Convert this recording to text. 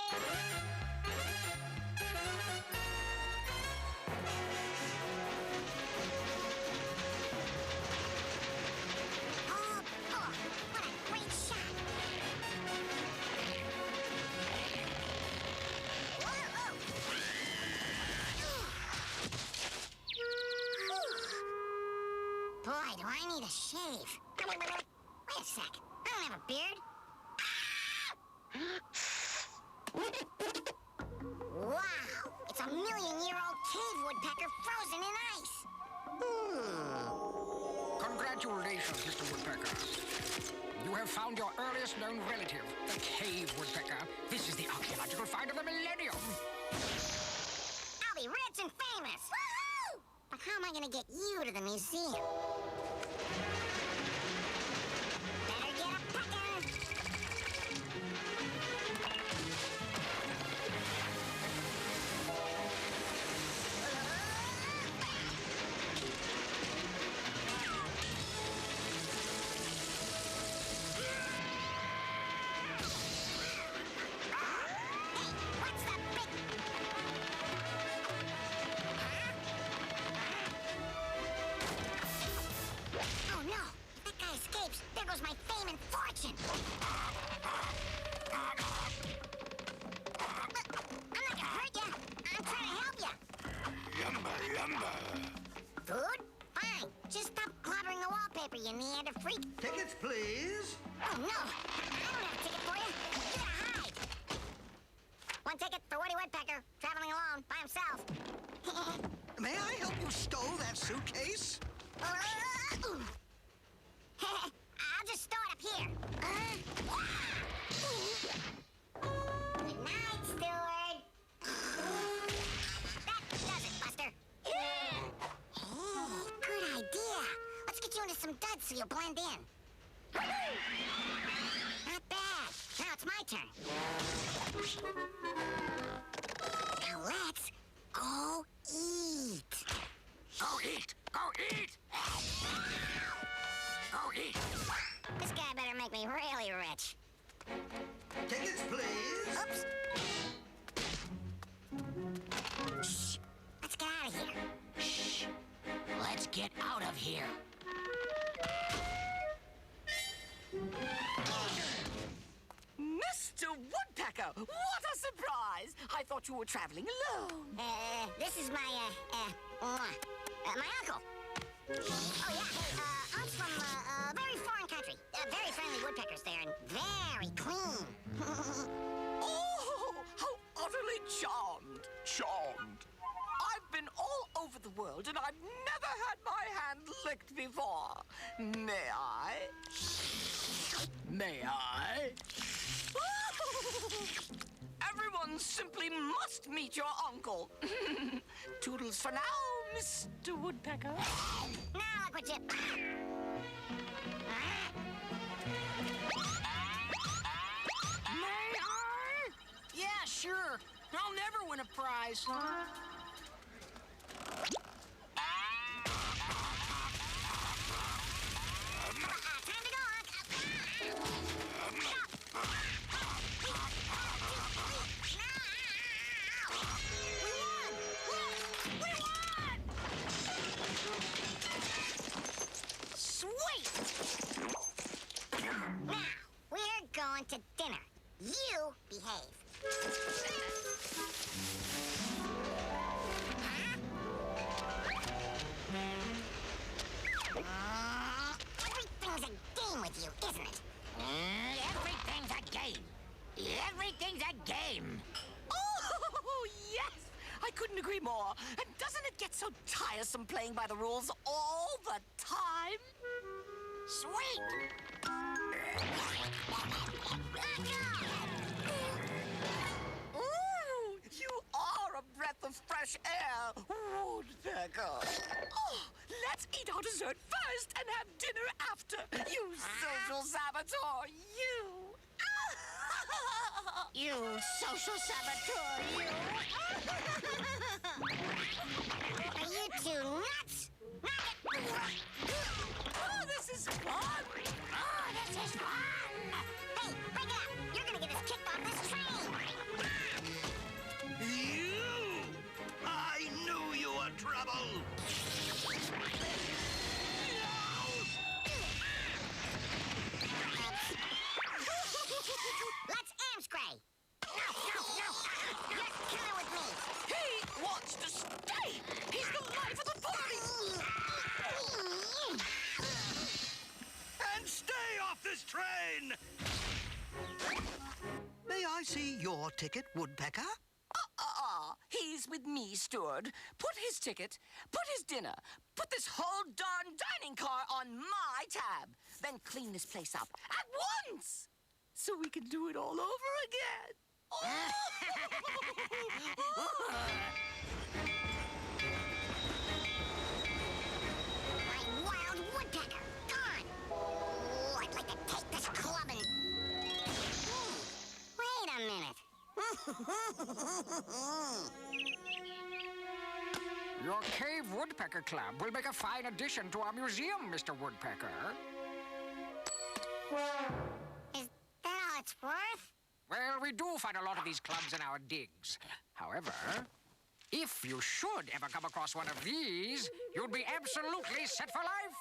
What a great shot! Boy, do I need a shave. Wait a sec. I don't have a beard. Wow! It's a million-year-old cave woodpecker frozen in ice. Congratulations, Mr. Woodpecker. You have found your earliest known relative, the cave woodpecker. This is the archaeological find of the millennium. I'll be rich and famous. Woohoo! But how am I gonna get you to the museum? Better get a pecker. There goes my fame and fortune! I'm not gonna hurt you. I'm trying to help you. Yumba, yumba. Food? Fine. Just stop clobbering the wallpaper, you Neander freak. Tickets, please. Oh, no. I don't have a ticket for you. You gotta hide. One ticket for Woody Woodpecker, traveling alone, by himself. May I help you stow that suitcase? I'll just store it up here. Good night, steward. That does it, Buster. Hey, good idea. Let's get you into some duds so you'll blend in. Not bad. Now it's my turn. Now let's go eat. Go eat! Go eat! Go eat! This guy better make me really rich. Tickets, please. Oops. Shh. Let's get out of here. Shh! Let's get out of here. Mr. Woodpecker, what a surprise! I thought you were traveling alone. This is my uncle. Oh, yeah, hey, I'm from a very foreign country. Very friendly woodpeckers there, and very clean. Oh, how utterly charmed. Charmed. I've been all over the world, and I've never had my hand licked before. May I? May I? Everyone simply must meet your uncle. Toodles for now, Mr. Woodpecker. Now look what you... May I? Yeah, sure. I'll never win a prize. time to go, Sweet! Now, we're going to dinner. You behave. Everything's a game with you, isn't it? Everything's a game. Everything's a game. Oh, yes! I couldn't agree more. And doesn't it get so tiresome playing by the rules all the time? Sweet! Ooh, you are a breath of fresh air, Woodpecker. Oh, let's eat our dessert first and have dinner after. You social saboteur, you. You social saboteur, you! Are you two nuts? Oh, this is fun. Oh, this is fun! Hey, break it up! You're gonna get us kicked off this train! I'm Scray. No. Get killer with me. He wants to stay. He's the life of the party. And stay off this train! May I see your ticket, Woodpecker? He's with me, steward. Put his ticket, put his dinner, put this whole darn dining car on my tab. Then clean this place up at once so we can do it all over again. My wild woodpecker. Gone. Oh, I'd like to take this club and... Wait a minute. Your Cave Woodpecker Club will make a fine addition to our museum, Mr. Woodpecker. Is that all it's worth? Well, we do find a lot of these clubs in our digs. However, if you should ever come across one of these, you'd be absolutely set for life.